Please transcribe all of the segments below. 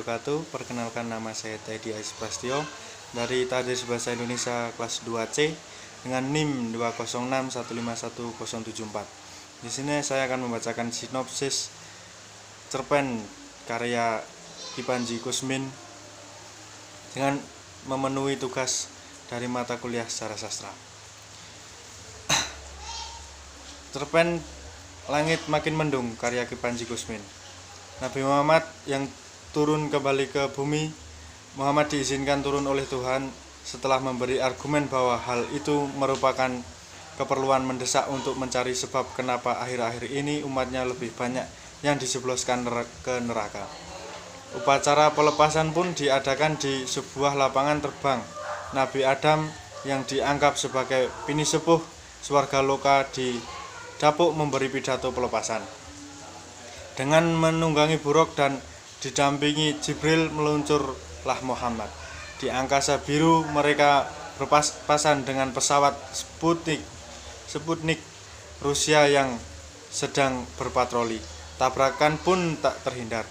wabarakatuh. Perkenalkan, nama saya Teddy Ais Prastio dari Tadris Bahasa Indonesia kelas 2C dengan NIM 206151074. Di sini saya akan membacakan sinopsis cerpen karya Ki Panji Kusmin dengan memenuhi tugas dari mata kuliah sejarah sastra. Cerpen Langit Makin Mendung karya Ki Panji Kusmin. Nabi Muhammad yang turun kembali ke bumi. Muhammad diizinkan turun oleh Tuhan setelah memberi argumen bahwa hal itu merupakan keperluan mendesak untuk mencari sebab kenapa akhir-akhir ini umatnya lebih banyak yang dijebloskan ke neraka. Upacara pelepasan pun diadakan di sebuah lapangan terbang. Nabi Adam yang dianggap sebagai pinisepuh swarga loka didapuk memberi pidato pelepasan. Dengan menunggangi buruk dan didampingi Jibril meluncurlah Muhammad. Di angkasa biru mereka berpapasan dengan pesawat Sputnik Rusia yang sedang berpatroli. Tabrakan pun tak terhindar.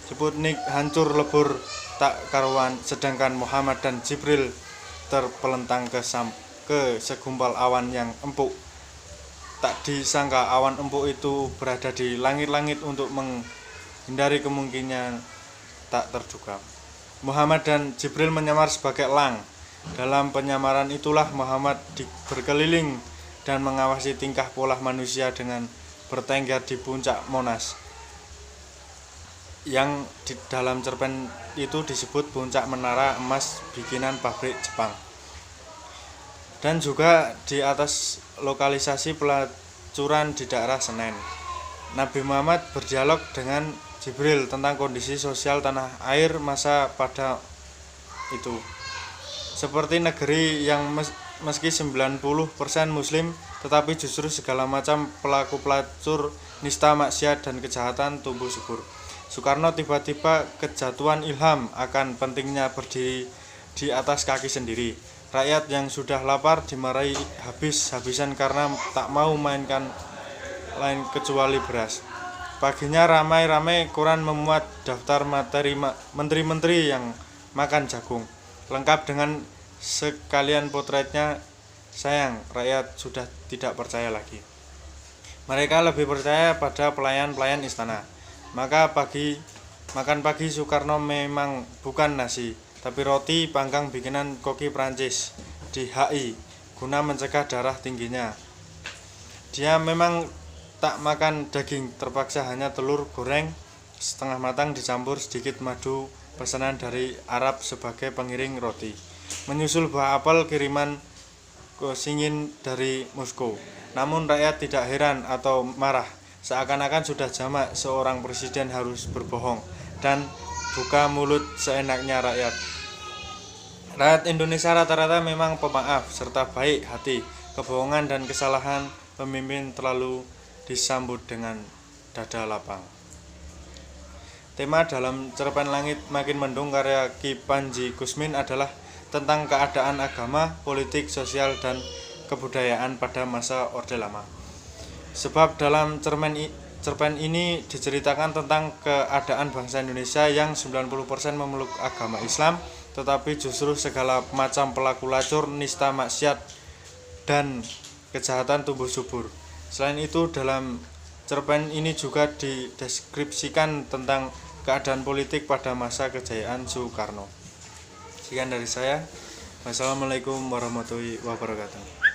Sputnik hancur lebur tak karuan, sedangkan Muhammad dan Jibril terpelentang ke segumpal awan yang empuk. Tak disangka awan empuk itu berada di langit-langit untuk menghindari kemungkinan tak terduga. Muhammad dan Jibril menyamar sebagai elang. Dalam penyamaran itulah Muhammad berkeliling dan mengawasi tingkah pola manusia dengan bertengger di puncak Monas, yang di dalam cerpen itu disebut puncak menara emas bikinan pabrik Jepang, dan juga di atas lokalisasi pelacuran di daerah Senen. Nabi Muhammad berdialog dengan Jibril tentang kondisi sosial tanah air masa pada itu. Seperti negeri yang meski 90% muslim, tetapi justru segala macam pelaku pelacur, nista maksiat dan kejahatan tumbuh subur. Soekarno tiba-tiba kejatuhan ilham akan pentingnya berdiri di atas kaki sendiri. Rakyat yang sudah lapar dimarahi habis-habisan karena tak mau mainkan lain kecuali beras. Paginya ramai-ramai koran memuat daftar materi menteri-menteri yang makan jagung, lengkap dengan sekalian potretnya. Sayang, rakyat sudah tidak percaya lagi. Mereka lebih percaya pada pelayan-pelayan istana. Makan pagi Soekarno memang bukan nasi, tapi roti panggang bikinan koki Prancis di HI guna mencegah darah tingginya. Dia memang tak makan daging, terpaksa hanya telur goreng setengah matang dicampur sedikit madu pesanan dari Arab sebagai pengiring roti. Menyusul buah apel kiriman Kosingin dari Moskow. Namun rakyat tidak heran atau marah, seakan-akan sudah jamak seorang presiden harus berbohong dan buka mulut seenaknya rakyat. Rakyat Indonesia rata-rata memang pemaaf serta baik hati. Kebohongan dan kesalahan pemimpin terlalu disambut dengan dada lapang. Tema dalam cerpen Langit Makin Mendung karya Ki Panji Kusmin adalah tentang keadaan agama, politik, sosial, dan kebudayaan pada masa Orde Lama. Sebab dalam cerpen ini diceritakan tentang keadaan bangsa Indonesia yang 90% memeluk agama Islam, tetapi justru segala macam pelaku lacur, nista maksiat, dan kejahatan tumbuh subur. Selain itu, dalam cerpen ini juga dideskripsikan tentang keadaan politik pada masa kejayaan Soekarno. Sekian dari saya. Wassalamualaikum warahmatullahi wabarakatuh.